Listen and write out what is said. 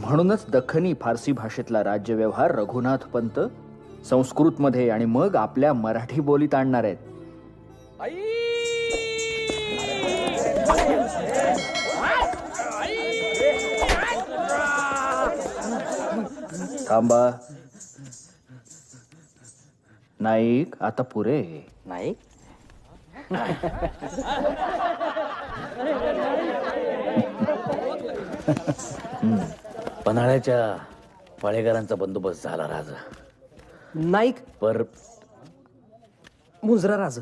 म्हणूनच दख्खनी फारसी भाषेतला राज्यव्यवहार रघुनाथ पंत संस्कृतमध्ये आणि मग आपल्या मराठी बोलीत आणणार आहेत. थांबा नाईक, आता पुरे. नाईक, पन्हाळ्याच्या पाळेकरांचा बंदोबस्त झाला राजा. नाईक पर मुजरा राज.